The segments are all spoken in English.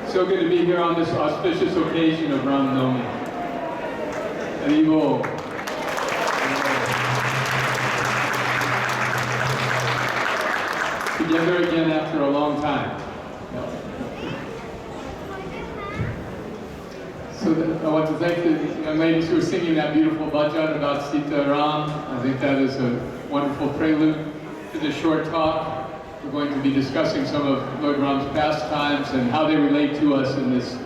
So good to be here on this auspicious occasion of Rama Navami. Haribo. Together again after a long time. So I want to thank the young ladies who are singing that beautiful bhajan about Sita Ram. I think that is a wonderful prelude to this short talk. We're going to be discussing some of Lord Ram's pastimes and how they relate to us in this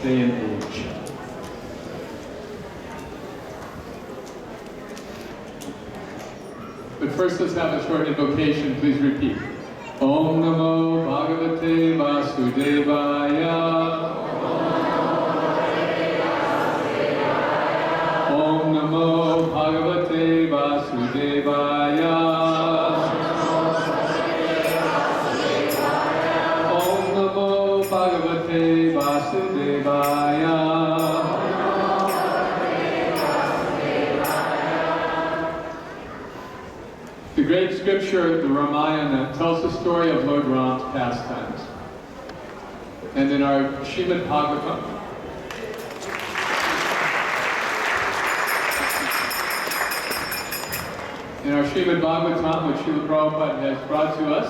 day and age. But first, let's have a short invocation. Please repeat. Om Namo Bhagavate Vasudevaya. Om Namo Bhagavate Vasudevaya. Om Namo Bhagavate Vasudevaya. The great scripture, the Ramayana, tells the story of Lord Ram's pastimes. And in our Srimad Bhagavatam, which Srila Prabhupada has brought to us,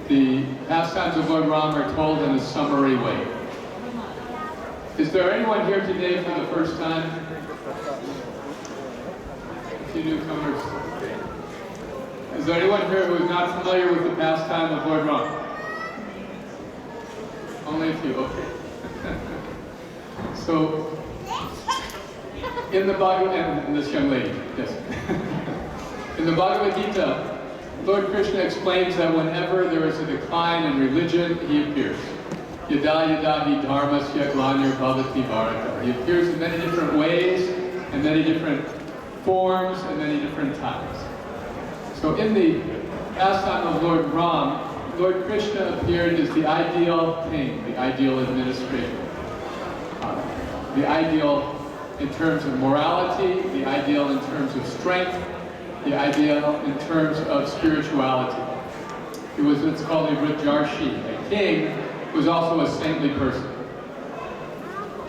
the pastimes of Lord Ram are told in a summary way. Is there anyone here today for the first time? A few newcomers. Is there anyone here who is not familiar with the pastime of Lord Ram? Only a few, okay. So, in the Bhagavad, and this young lady, yes. In the Bhagavad Gita, Lord Krishna explains that whenever there is a decline in religion, he appears. Yada yada hi dharmasya glanir bhavati bharata. He appears in many different ways, in many different forms, and many different times. So in the pastime of Lord Ram, Lord Krishna appeared as the ideal king, the ideal administrator, the ideal in terms of morality, the ideal in terms of strength, the ideal in terms of spirituality. He was what's called a Rajarshi. A king was also a saintly person.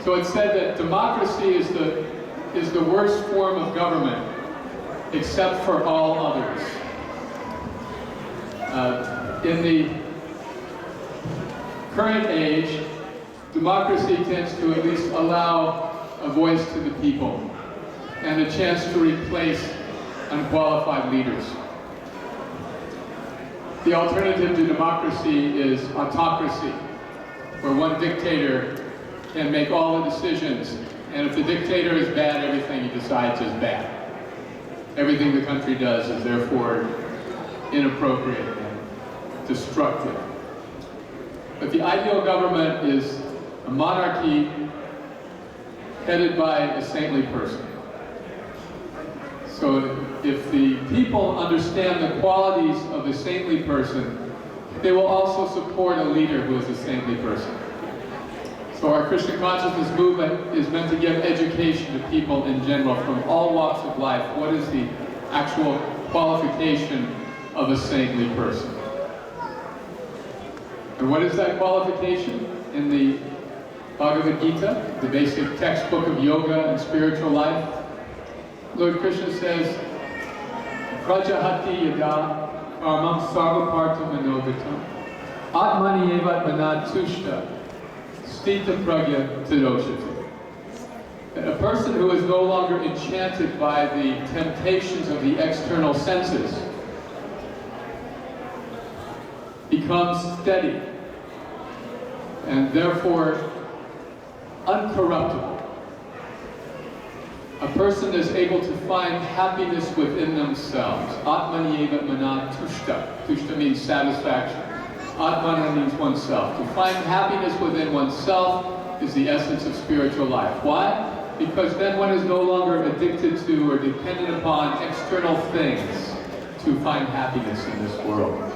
So it's said that democracy is the worst form of government, except for all others. In the current age, democracy tends to at least allow a voice to the people and a chance to replace unqualified leaders. The alternative to democracy is autocracy, where one dictator can make all the decisions, and if the dictator is bad, everything he decides is bad. Everything the country does is therefore inappropriate and destructive. But the ideal government is a monarchy headed by a saintly person. So if the people understand the qualities of a saintly person, they will also support a leader who is a saintly person. So our Krishna consciousness movement is meant to give education to people in general from all walks of life. What is the actual qualification of a saintly person? And what is that qualification? In the Bhagavad Gita, the basic textbook of yoga and spiritual life, Lord Krishna says, Prajahati yada karmam sarvapartam manogatam atmani eva manatushta stita pragya tiroshati. A person who is no longer enchanted by the temptations of the external senses becomes steady and therefore uncorruptible. A person is able to find happiness within themselves. Atmani eva mana tushta. Tushta means satisfaction. Atmana means oneself. To find happiness within oneself is the essence of spiritual life. Why? Because then one is no longer addicted to or dependent upon external things to find happiness in this world.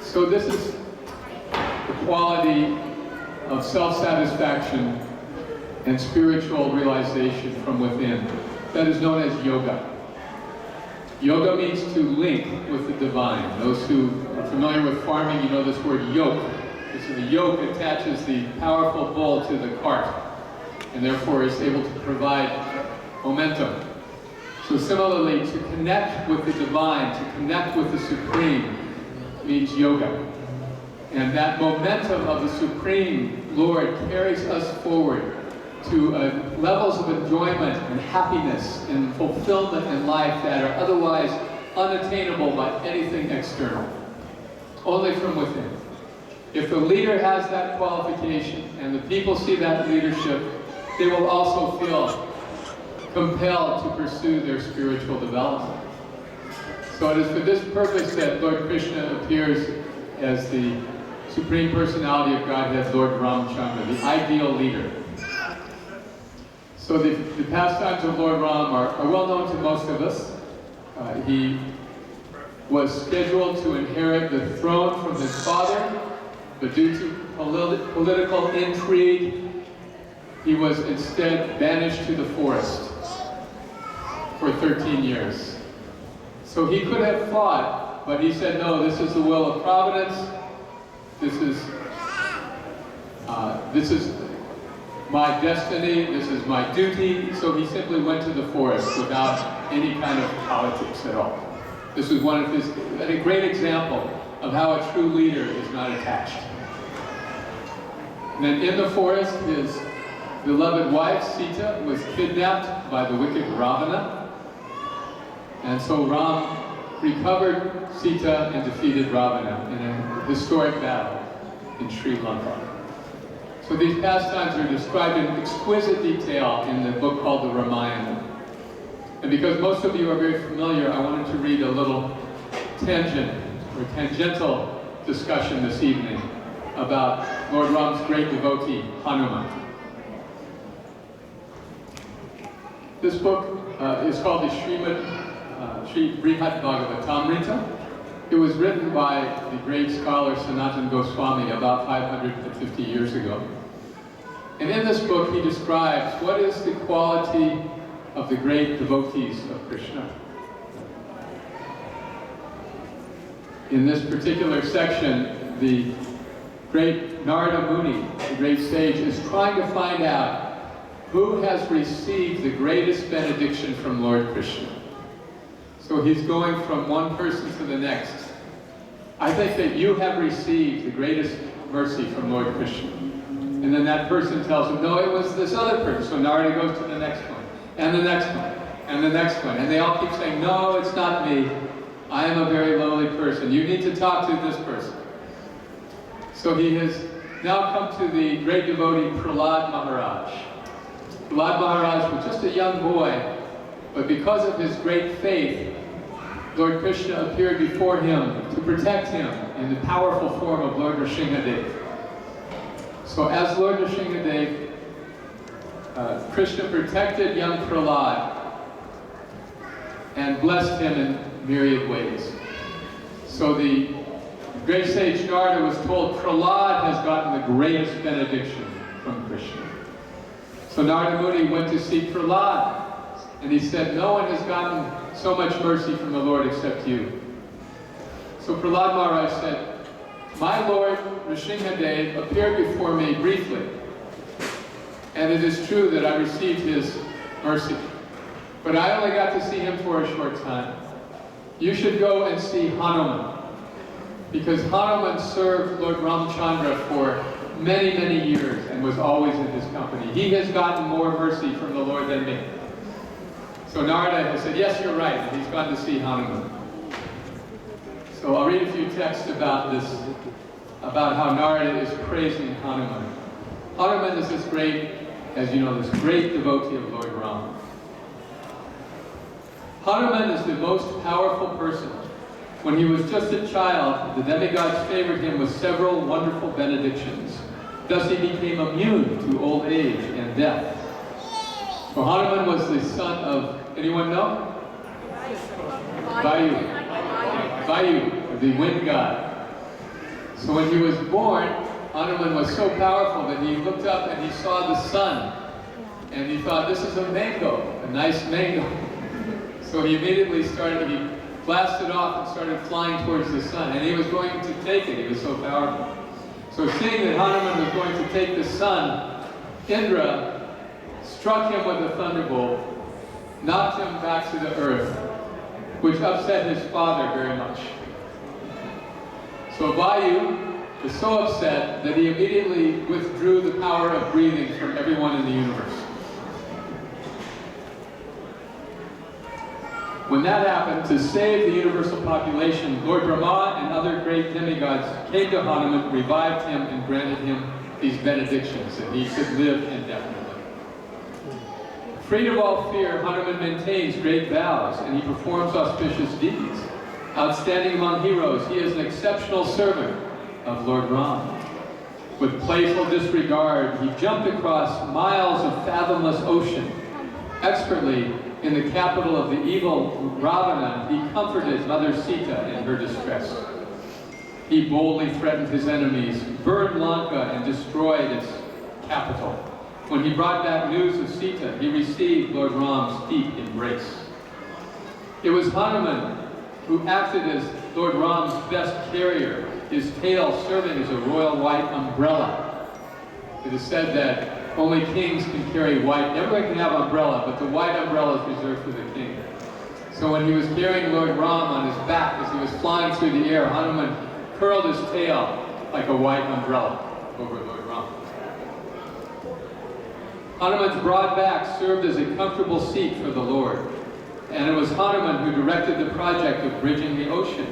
So this is the quality of self-satisfaction and spiritual realization from within. That is known as yoga. Yoga means to link with the divine. Those who are familiar with farming, you know this word yoke. So the yoke attaches the powerful bull to the cart, and therefore is able to provide momentum. So similarly, to connect with the divine, to connect with the supreme, means yoga. And that momentum of the Supreme Lord carries us forward to levels of enjoyment and happiness and fulfillment in life that are otherwise unattainable by anything external, only from within. If the leader has that qualification and the people see that leadership, they will also feel compelled to pursue their spiritual development. So it is for this purpose that Lord Krishna appears as the Supreme Personality of Godhead, Lord Ramachandra, the ideal leader. So the pastimes of Lord Ram are well known to most of us. He was scheduled to inherit the throne from his father, but due to political intrigue, he was instead banished to the forest for 13 years. So he could have fought, but he said, no, this is the will of Providence. This is my destiny, this is my duty. So he simply went to the forest without any kind of politics at all. This was one of his, a great example of how a true leader is not attached. And then in the forest, his beloved wife, Sita, was kidnapped by the wicked Ravana. And so Ram recovered Sita and defeated Ravana in a historic battle in Sri Lanka. So these pastimes are described in exquisite detail in the book called the Ramayana. And because most of you are very familiar, I wanted to read a little tangential discussion this evening about Lord Ram's great devotee, Hanuman. This book is called the Sri Brihad Bhagavatamrita. It was written by the great scholar Sanatana Goswami about 550 years ago. And in this book he describes what is the quality of the great devotees of Krishna. In this particular section, the great Narada Muni, the great sage, is trying to find out who has received the greatest benediction from Lord Krishna. So he's going from one person to the next. I think that you have received the greatest mercy from Lord Krishna. And then that person tells him, no, it was this other person. So Narada goes to the next one, and the next one, and the next one. And they all keep saying, no, it's not me. I am a very lowly person. You need to talk to this person. So he has now come to the great devotee Prahlad Maharaj. Prahlad Maharaj was just a young boy, but because of his great faith, Lord Krishna appeared before him to protect him in the powerful form of Lord Nrsimhadev. So as Lord Nrsimhadev, Krishna protected young Prahlad and blessed him in myriad ways. So the great sage Narada was told Prahlad has gotten the greatest benediction from Krishna. So Narada Muni went to see Prahlad, and he said, no one has gotten so much mercy from the Lord except you. So Prahlad Maharaj said, my Lord Nrsimhadev appeared before me briefly, and it is true that I received his mercy. But I only got to see him for a short time. You should go and see Hanuman, because Hanuman served Lord Ramachandra for many, many years and was always in his company. He has gotten more mercy from the Lord than me. So Narada has said, yes, you're right, and he's gone to see Hanuman. So I'll read a few texts about this, about how Narada is praising Hanuman. Hanuman is this great, as you know, this great devotee of Lord Rama. Hanuman is the most powerful person. When he was just a child, the demigods favored him with several wonderful benedictions. Thus he became immune to old age and death. So Hanuman was the son of, anyone know? Vayu, the wind god. So when he was born, Hanuman was so powerful that he looked up and he saw the sun. And he thought, this is a mango, a nice mango. So he immediately he blasted off and started flying towards the sun. And he was going to take it. He was so powerful. So seeing that Hanuman was going to take the sun, Indra struck him with a thunderbolt, knocked him back to the earth, which upset his father very much. So Vayu was so upset that he immediately withdrew the power of breathing from everyone in the universe. When that happened, to save the universal population, Lord Rama and other great demigods came to Hanuman, revived him, and granted him these benedictions that he could live indefinitely. Freed of all fear, Hanuman maintains great vows, and he performs auspicious deeds. Outstanding among heroes, he is an exceptional servant of Lord Rama. With playful disregard, he jumped across miles of fathomless ocean. Expertly, in the capital of the evil Ravana, he comforted Mother Sita in her distress. He boldly threatened his enemies, burned Lanka, and destroyed its capital. When he brought back news of Sita, he received Lord Ram's deep embrace. It was Hanuman who acted as Lord Ram's best carrier, his tail serving as a royal white umbrella. It is said that only kings can carry white. Everyone can have umbrella, but the white umbrella is reserved for the king. So when he was carrying Lord Ram on his back as he was flying through the air, Hanuman curled his tail like a white umbrella over Lord Ram. Hanuman's broad back served as a comfortable seat for the Lord, and it was Hanuman who directed the project of bridging the ocean.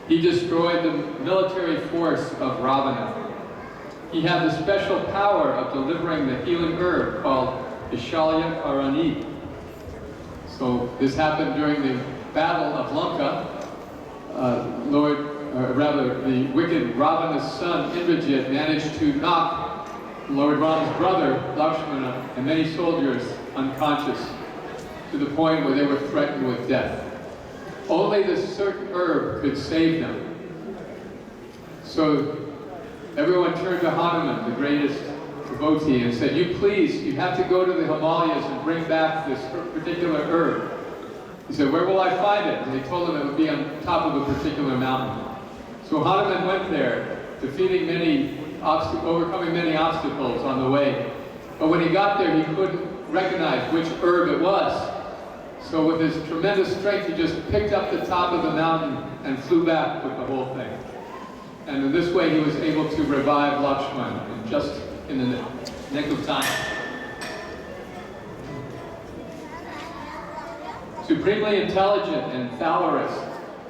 He destroyed the military force of Ravana. He had the special power of delivering the healing herb called Ishalya Karani. So this happened during the Battle of Lanka. The wicked Ravana's son Indrajit managed to knock Lord Rama's brother Lakshmana and many soldiers unconscious to the point where they were threatened with death. Only this certain herb could save them. So everyone turned to Hanuman, the greatest devotee, and said, you have to go to the Himalayas and bring back this particular herb. He said, where will I find it? And they told him it would be on top of a particular mountain. So Hanuman went there, overcoming many obstacles on the way. But when he got there, he couldn't recognize which herb it was. So with his tremendous strength, he just picked up the top of the mountain and flew back with the whole thing. And in this way, he was able to revive Lakshman just in the nick of time. Supremely intelligent and valorous,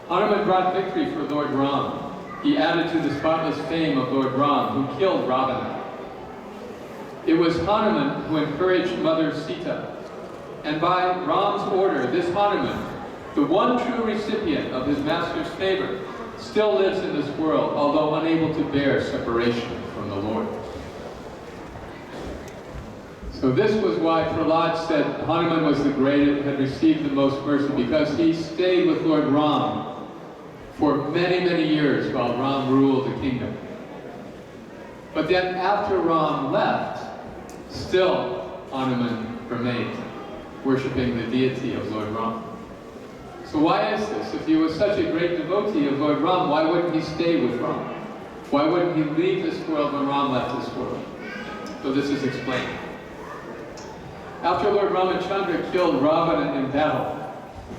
Hanuman brought victory for Lord Ram. He added to the spotless fame of Lord Ram, who killed Ravana. It was Hanuman who encouraged Mother Sita. And by Ram's order, this Hanuman, the one true recipient of his master's favor, still lives in this world, although unable to bear separation from the Lord. So this was why Prahlad said Hanuman was the greatest, had received the most mercy, because he stayed with Lord Ram for many, many years while Ram ruled the kingdom. But then after Ram left, still Hanuman remained, worshipping the deity of Lord Ram. So why is this? If he was such a great devotee of Lord Ram, why wouldn't he stay with Ram? Why wouldn't he leave this world when Ram left this world? So this is explained. After Lord Ramachandra killed Ravana in battle,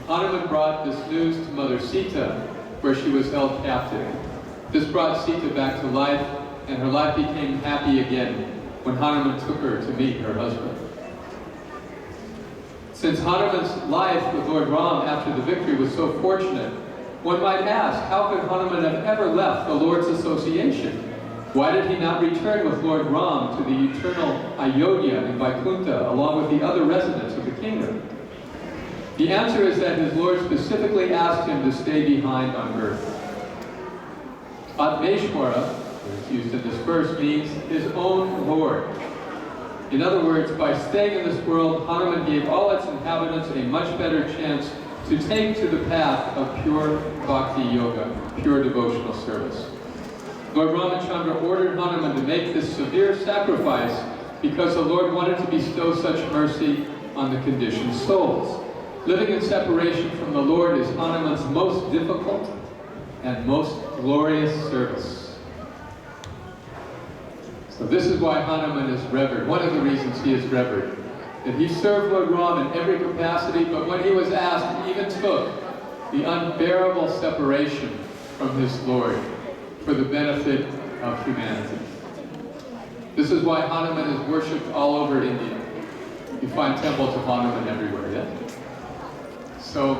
Hanuman brought this news to Mother Sita, where she was held captive. This brought Sita back to life, and her life became happy again when Hanuman took her to meet her husband. Since Hanuman's life with Lord Ram after the victory was so fortunate, one might ask, how could Hanuman have ever left the Lord's association? Why did he not return with Lord Ram to the eternal Ayodhya in Vaikuntha, along with the other residents of the kingdom? The answer is that his Lord specifically asked him to stay behind on earth. Atmeshwara, which is used in this verse, means his own Lord. In other words, by staying in this world, Hanuman gave all its inhabitants a much better chance to take to the path of pure bhakti yoga, pure devotional service. Lord Ramachandra ordered Hanuman to make this severe sacrifice because the Lord wanted to bestow such mercy on the conditioned souls. Living in separation from the Lord is Hanuman's most difficult and most glorious service. So this is why Hanuman is revered. One of the reasons he is revered. That he served Lord Rama in every capacity, but when he was asked, he even took the unbearable separation from his Lord for the benefit of humanity. This is why Hanuman is worshipped all over India. You find temples of Hanuman everywhere, yeah? So,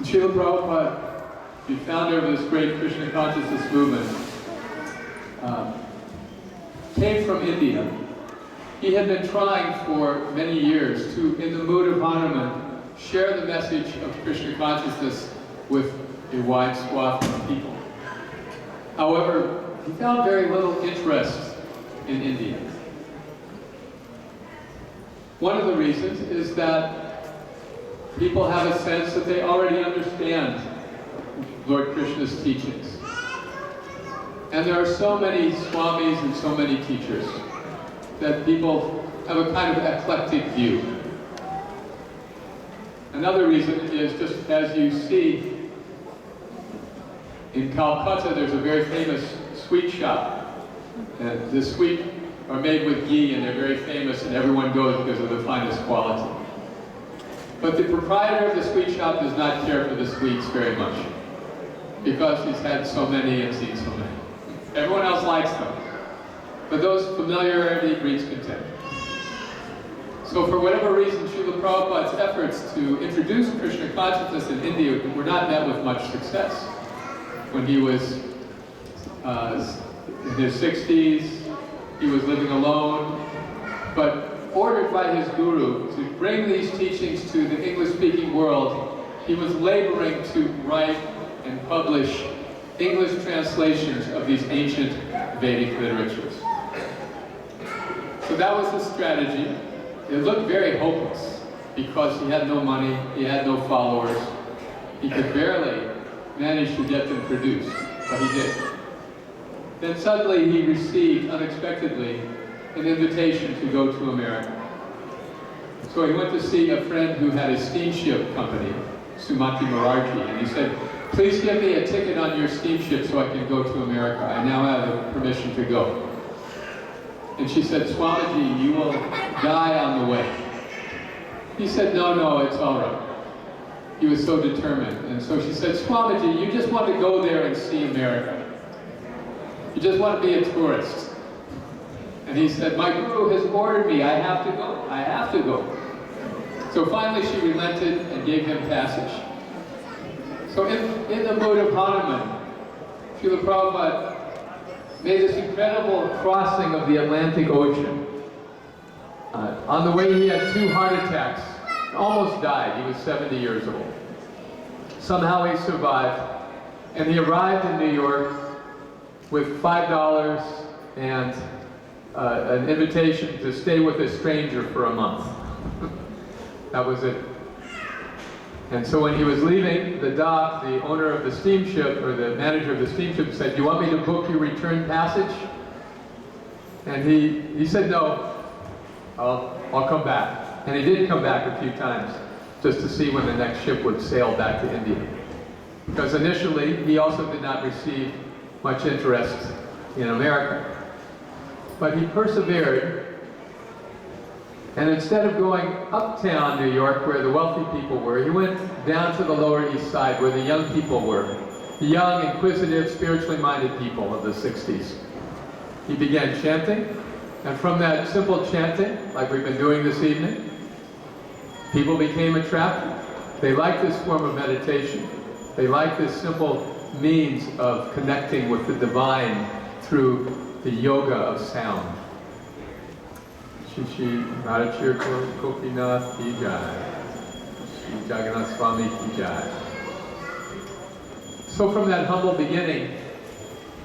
Srila Prabhupada, the founder of this great Krishna consciousness movement, came from India. He had been trying for many years to, in the mood of Hanuman, share the message of Krishna consciousness with a wide swath of people. However, he found very little interest in India. One of the reasons is that people have a sense that they already understand Lord Krishna's teachings. And there are so many swamis and so many teachers that people have a kind of eclectic view. Another reason is, just as you see in Calcutta, there's a very famous sweet shop. And the sweets are made with ghee, and they're very famous, and everyone goes because of the finest quality. But the proprietor of the sweet shop does not care for the sweets very much, because he's had so many and seen so many. Everyone else likes them. But those familiarity breeds contempt. So for whatever reason, Srila Prabhupada's efforts to introduce Krishna consciousness in India were not met with much success. When he was in his 60s, he was living alone, but ordered by his guru to bring these teachings to the English-speaking world, he was laboring to write and publish English translations of these ancient Vedic literatures. So that was his strategy. It looked very hopeless because he had no money, he had no followers. He could barely manage to get them produced, but he did. Then suddenly he received, unexpectedly, an invitation to go to America. So he went to see a friend who had a steamship company, Sumati Morarji, and he said, "Please give me a ticket on your steamship so I can go to America. I now have permission to go." And she said, "Swamiji, you will die on the way." He said, no, it's all right. He was so determined. And so she said, "Swamiji, you just want to go there and see America. You just want to be a tourist." And he said, "My guru has ordered me. I have to go. I have to go." So finally she relented and gave him passage. So in the mood of Hanuman, Srila Prabhupada made this incredible crossing of the Atlantic Ocean. On the way he had 2 heart attacks, almost died. He was 70 years old. Somehow he survived, and he arrived in New York with $5 and an invitation to stay with a stranger for a month. That was it. And so when he was leaving the dock, the owner of the steamship, or the manager of the steamship, said, "Do you want me to book your return passage?" And he said, "No, I'll come back." And he did come back a few times, just to see when the next ship would sail back to India. Because initially, he also did not receive much interest in America. But he persevered, and instead of going uptown New York, where the wealthy people were, he went down to the Lower East Side, where the young people were. The young, inquisitive, spiritually minded people of the 60s. He began chanting, and from that simple chanting, like we've been doing this evening, people became attracted. They liked this form of meditation. They liked this simple means of connecting with the divine through the yoga of sound. Shri Radhachir Gopinath Ki Jai. Shri Jagannath Swami Ki Jai. So from that humble beginning,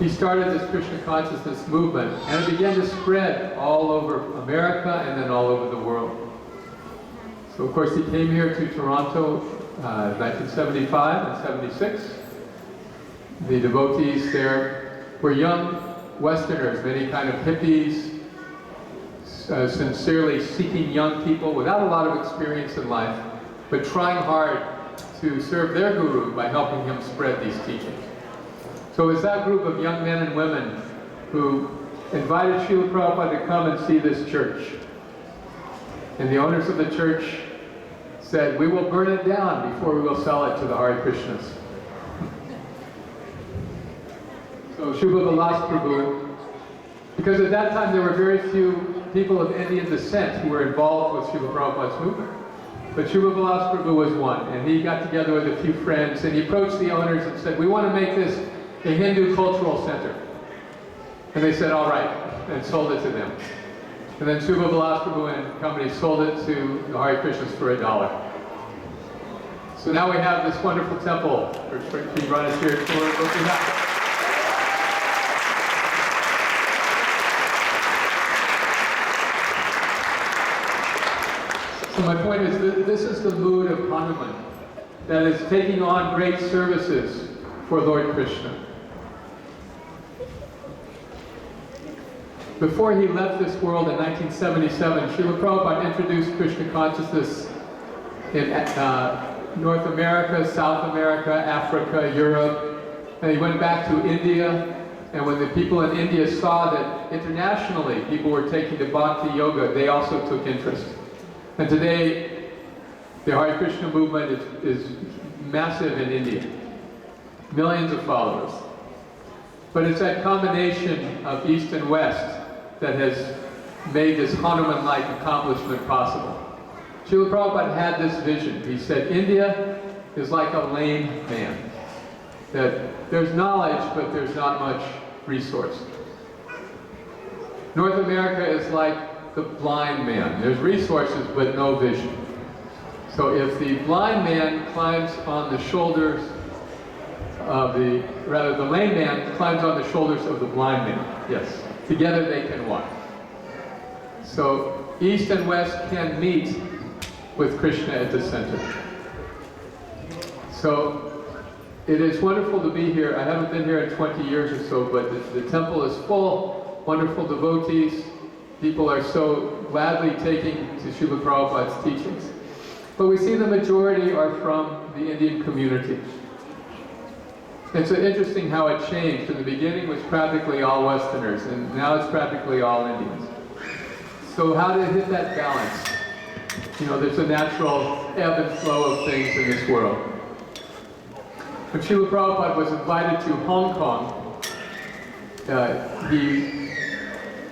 he started this Krishna consciousness movement, and it began to spread all over America and then all over the world. So of course he came here to Toronto 1975 and 76. The devotees there were young Westerners, many kind of hippies, sincerely seeking young people without a lot of experience in life, but trying hard to serve their guru by helping him spread these teachings. So it was that group of young men and women who invited Srila Prabhupada to come and see this church. And the owners of the church said, "We will burn it down before we will sell it to the Hare Krishnas." So Shubha Vilas Prabhu, because at that time there were very few people of Indian descent who were involved with Srila Prabhupada's movement. But Shubha Vilas Prabhu was one, and he got together with a few friends and he approached the owners and said, "We want to make this a Hindu cultural center." And they said, "All right," and sold it to them. And then Shubha Vilas Prabhu and company sold it to the Hare Krishnas for $1. So now we have this wonderful temple. Can you run us here for looking up? So my point is that this is the mood of Hanuman, that is taking on great services for Lord Krishna. Before he left this world in 1977, Srila Prabhupada introduced Krishna consciousness in North America, South America, Africa, Europe, and he went back to India. And when the people in India saw that internationally people were taking to Bhakti Yoga, they also took interest. And today, the Hare Krishna movement is massive in India. Millions of followers. But it's that combination of East and West that has made this Hanuman-like accomplishment possible. Srila Prabhupada had this vision. He said, India is like a lame man. That there's knowledge, but there's not much resource. North America is like the blind man. There's resources, but no vision. So if the blind man climbs on the shoulders of the lame man climbs on the shoulders of the blind man. Yes. Together they can walk. So East and West can meet with Krishna at the center. So it is wonderful to be here. I haven't been here in 20 years or so, but the temple is full, wonderful devotees. People are so gladly taking to Srila Prabhupada's teachings. But we see the majority are from the Indian community. It's interesting how it changed. In the beginning it was practically all Westerners, and now it's practically all Indians. So how to hit that balance? You know, there's a natural ebb and flow of things in this world. When Srila Prabhupada was invited to Hong Kong, he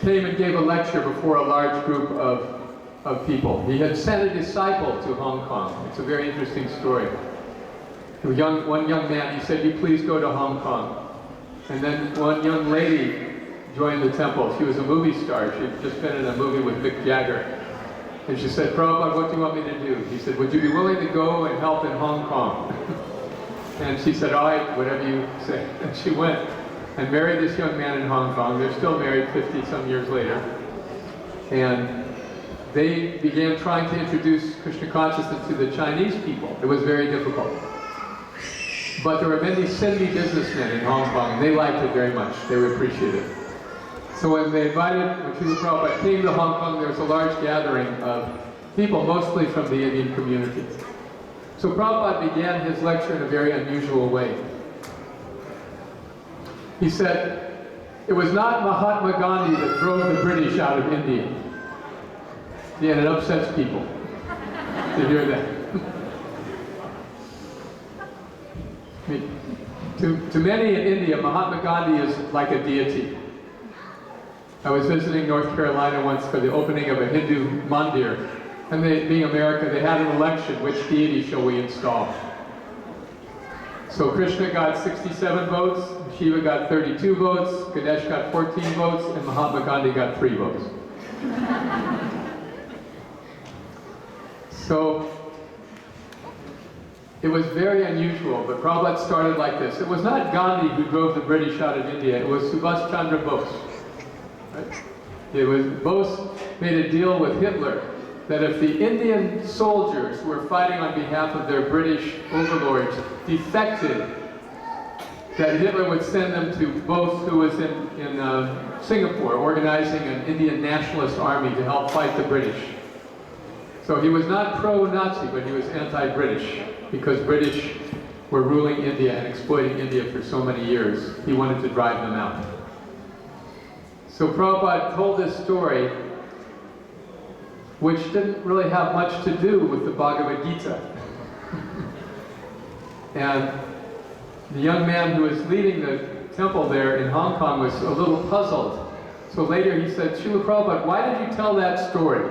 came and gave a lecture before a large group of people. He had sent a disciple to Hong Kong. It's a very interesting story. One young man, he said, "You please go to Hong Kong." And then one young lady joined the temple. She was a movie star. She had just been in a movie with Mick Jagger. And she said, "Prabhupada, what do you want me to do?" He said, "Would you be willing to go and help in Hong Kong?" And she said, "All right, whatever you say." And she went and married this young man in Hong Kong. They're still married 50-some years later. And they began trying to introduce Krishna consciousness to the Chinese people. It was very difficult. But there were many Sindhi businessmen in Hong Kong, and they liked it very much. They were appreciative. So when Srila Prabhupada came to Hong Kong, there was a large gathering of people, mostly from the Indian community. So Prabhupada began his lecture in a very unusual way. He said, it was not Mahatma Gandhi that drove the British out of India. Yeah, and it upsets people to hear that. I mean, to many in India, Mahatma Gandhi is like a deity. I was visiting North Carolina once for the opening of a Hindu mandir, and being America, they had an election, which deity shall we install? So Krishna got 67 votes, Shiva got 32 votes, Ganesh got 14 votes, and Mahatma Gandhi got 3 votes. So it was very unusual, but Prabhupada started like this. It was not Gandhi who drove the British out of India, it was Subhash Chandra Bose. Right? It was Bose made a deal with Hitler that if the Indian soldiers who were fighting on behalf of their British overlords defected, that Hitler would send them to Bose, who was in Singapore, organizing an Indian nationalist army to help fight the British. So he was not pro-Nazi, but he was anti-British, because British were ruling India and exploiting India for so many years. He wanted to drive them out. So Prabhupada told this story, which didn't really have much to do with the Bhagavad Gita. And the young man who was leading the temple there in Hong Kong was a little puzzled. So later he said, Srila Prabhupada, why did you tell that story?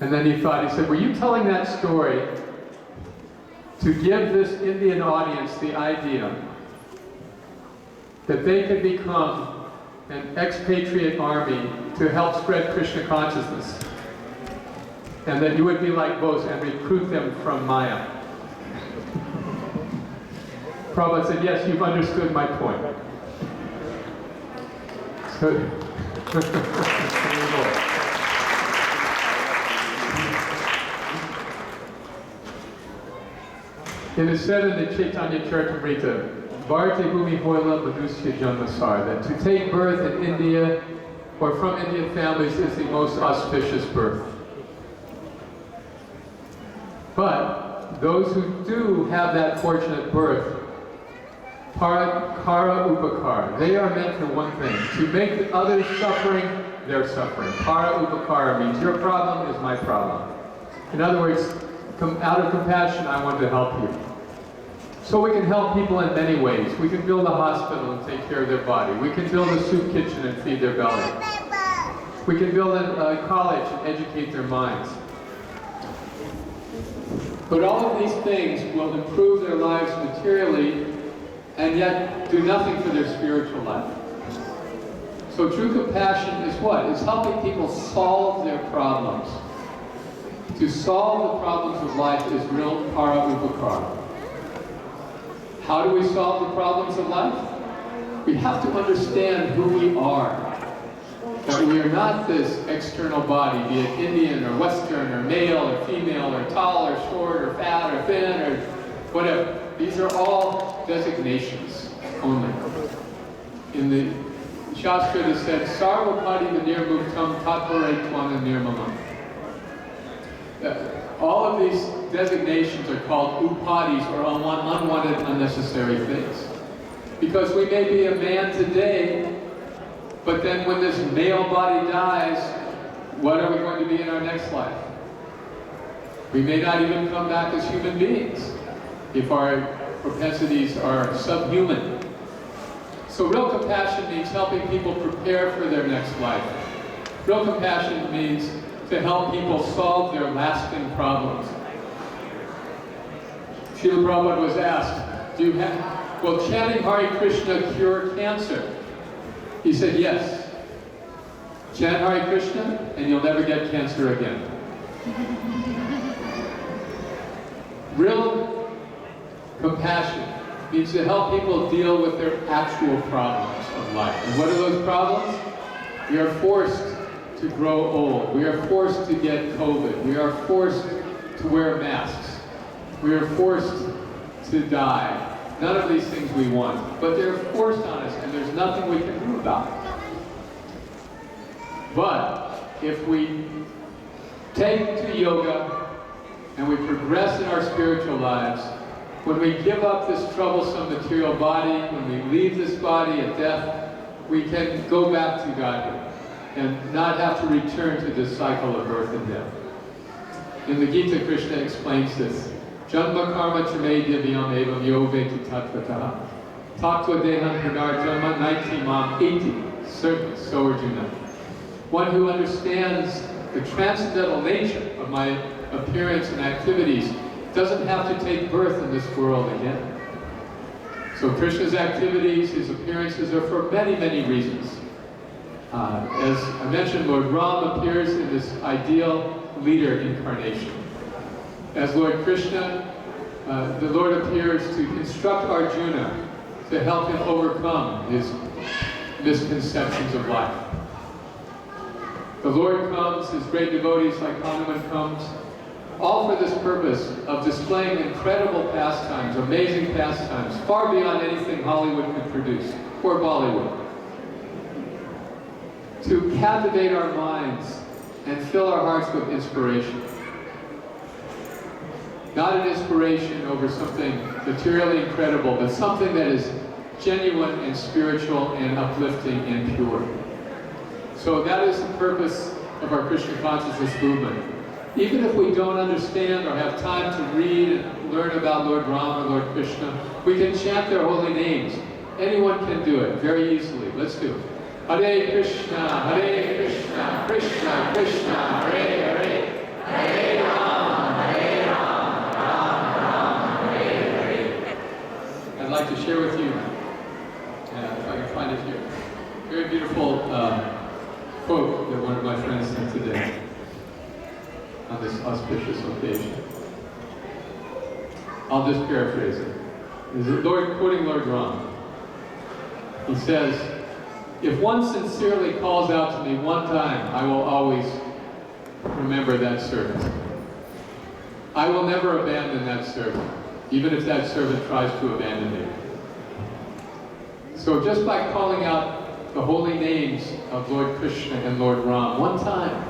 And then he thought, he said, were you telling that story to give this Indian audience the idea that they could become an expatriate army to help spread Krishna consciousness? And that you would be like Bose and recruit them from Maya? Prabhupada said, yes, you've understood my point. So, it is said in the Chaitanya Charitamrita, Bharati Bhumi Hoila Madhusya Janmasar, that to take birth in India or from Indian families is the most auspicious birth. But those who do have that fortunate birth, Kara Upakara, they are meant for one thing, to make the others suffering their suffering. Kara Upakara means your problem is my problem. In other words, out of compassion, I want to help you. So we can help people in many ways. We can build a hospital and take care of their body. We can build a soup kitchen and feed their belly. We can build a college and educate their minds. But all of these things will improve their lives materially and yet do nothing for their spiritual life. So true compassion is what? It's helping people solve their problems. To solve the problems of life is real para upakara. How do we solve the problems of life? We have to understand who we are. That we are not this external body, be it Indian or Western or male or female or tall or short or fat or thin or whatever. These are all designations only. In the Shastra it is said, Sarvapati Nirmuktam Tatpare Tvana Nirmalam. All of these designations are called upadis, or unwanted, unnecessary things. Because we may be a man today, but then when this male body dies, what are we going to be in our next life? We may not even come back as human beings if our propensities are subhuman. So real compassion means helping people prepare for their next life. Real compassion means to help people solve their lasting problems. Srila Prabhupada was asked, will chanting Hare Krishna cure cancer? He said, yes. Chant Hare Krishna and you'll never get cancer again. Real compassion means to help people deal with their actual problems of life. And what are those problems? We are forced to grow old. We are forced to get COVID. We are forced to wear masks. We are forced to die. None of these things we want, but they're forced on us and there's nothing we can do about it. But if we take to yoga and we progress in our spiritual lives, when we give up this troublesome material body, when we leave this body at death, we can go back to Godhead and not have to return to this cycle of birth and death. In the Gita, Krishna explains this. Janma karma chame divyam evam yo veti tattvataha. Tattva dehan pranar janma naiti mam eti. Certainly, so Arjuna. One who understands the transcendental nature of my appearance and activities doesn't have to take birth in this world again. So Krishna's activities, his appearances are for many, many reasons. As I mentioned, Lord Rama appears in this ideal leader incarnation. As Lord Krishna, the Lord appears to instruct Arjuna to help him overcome his misconceptions of life. The Lord comes, his great devotees like Hanuman comes, all for this purpose of displaying incredible pastimes, amazing pastimes, far beyond anything Hollywood could produce, or Bollywood. to captivate our minds and fill our hearts with inspiration. Not an inspiration over something materially incredible, but something that is genuine and spiritual and uplifting and pure. So that is the purpose of our Krishna consciousness movement. Even if we don't understand or have time to read and learn about Lord Rama, Lord Krishna, we can chant their holy names. Anyone can do it very easily. Let's do it. Hare Krishna, Krishna Krishna, Hare Hare, Hare Rama, Rama Rama, Hare Hare. I'd like to share with you, if I can find it here, a very beautiful quote that one of my friends sent today on this auspicious occasion. I'll just paraphrase it. This is quoting Lord Rama. He says, "If one sincerely calls out to me one time, I will always remember that servant. I will never abandon that servant, even if that servant tries to abandon me." So just by calling out the holy names of Lord Krishna and Lord Ram one time,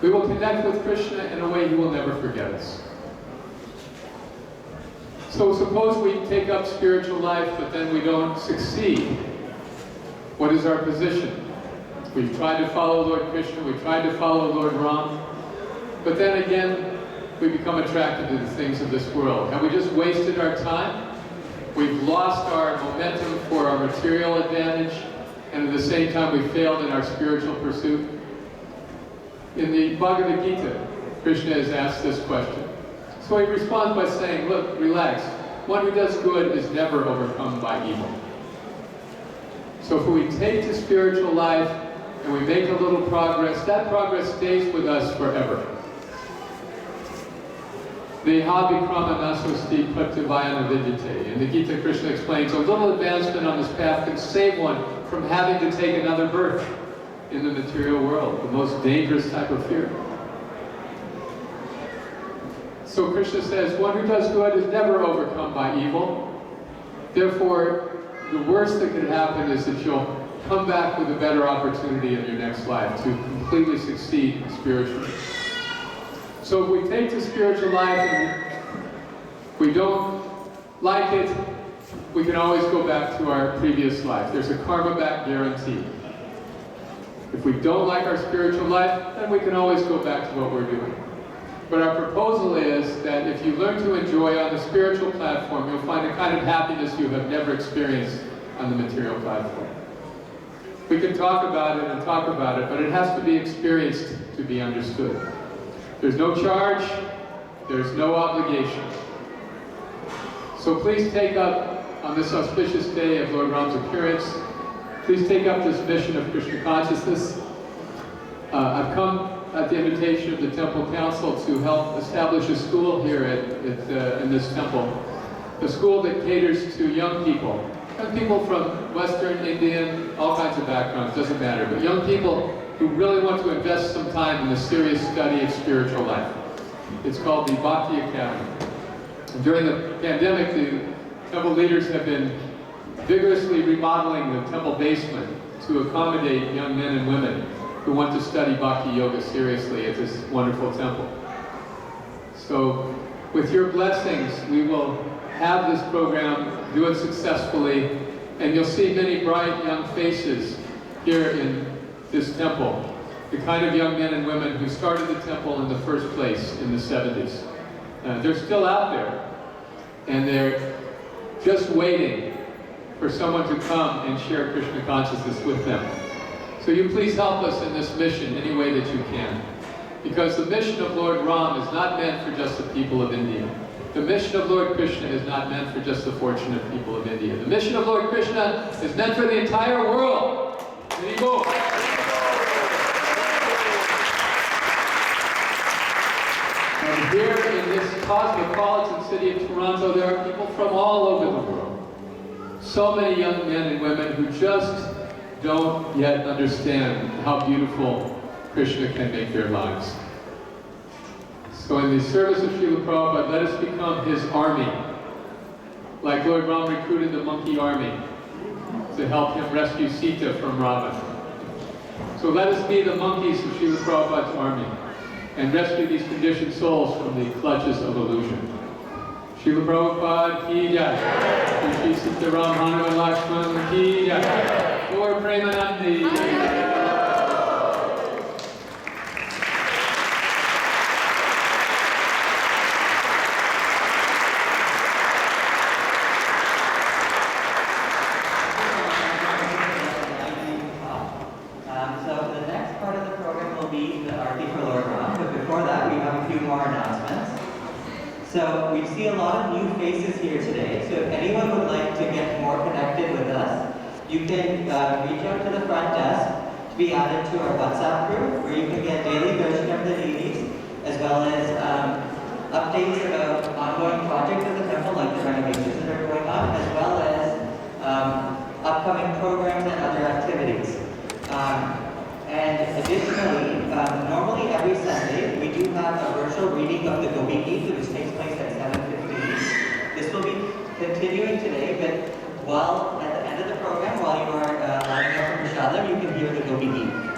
we will connect with Krishna in a way he will never forget us. So suppose we take up spiritual life, but then we don't succeed. What is our position? We've tried to follow Lord Krishna, we've tried to follow Lord Ram, but then again, we become attracted to the things of this world. Have we just wasted our time? We've lost our momentum for our material advantage, and at the same time we failed in our spiritual pursuit. In the Bhagavad Gita, Krishna has asked this question. So he responds by saying, look, relax. One who does good is never overcome by evil. So if we take to spiritual life and we make a little progress, that progress stays with us forever. In the Gita, Krishna explains, a little advancement on this path can save one from having to take another birth in the material world, the most dangerous type of fear. So Krishna says, one who does good is never overcome by evil. Therefore, the worst that could happen is that you'll come back with a better opportunity in your next life to completely succeed spiritually. So if we take to spiritual life and we don't like it, we can always go back to our previous life. There's a karma back guarantee. If we don't like our spiritual life, then we can always go back to what we're doing. But our proposal is that if you learn to enjoy on the spiritual platform, you'll find a kind of happiness you have never experienced on the material platform. We can talk about it and talk about it, but it has to be experienced to be understood. There's no charge, there's no obligation. So please take up, on this auspicious day of Lord Ram's appearance, please take up this mission of Krishna consciousness. I've come at the invitation of the Temple Council to help establish a school here in this temple. A school that caters to young people from Western, Indian, all kinds of backgrounds, doesn't matter, but young people who really want to invest some time in the serious study of spiritual life. It's called the Bhakti Academy. And during the pandemic, the temple leaders have been vigorously remodeling the temple basement to accommodate young men and women who want to study Bhakti Yoga seriously at this wonderful temple. So, with your blessings, we will have this program, do it successfully, and you'll see many bright young faces here in this temple. The kind of young men and women who started the temple in the first place in the 70s. They're still out there, and they're just waiting for someone to come and share Krishna consciousness with them. So you please help us in this mission any way that you can. Because the mission of Lord Ram is not meant for just the people of India. The mission of Lord Krishna is not meant for just the fortunate people of India. The mission of Lord Krishna is meant for the entire world. There you go. And here in this cosmopolitan city of Toronto, there are people from all over the world. So many young men and women who just don't yet understand how beautiful Krishna can make their lives. So in the service of Srila Prabhupada, let us become his army. Like Lord Ram recruited the monkey army to help him rescue Sita from Ravana. So let us be the monkeys of Srila Prabhupada's army and rescue these conditioned souls from the clutches of illusion. Srila Prabhupada ki jai. Shri Sitaram Hanuman Lakshman ki jai. Gaur Premanandi. So we see a lot of new faces here today. So if anyone would like to get more connected with us, you can reach out to the front desk to be added to our WhatsApp group, where you can get daily version of the deities, as well as updates about ongoing projects at the temple, like the renovations that are going on, as well as upcoming programs and other activities. And additionally, normally every Sunday, we do have a virtual reading of the Gopi Gita, which takes place at 7:15. This will be continuing today, but at the end of the program, while you are lining up for Prashadam, you can hear the Gopi Gita.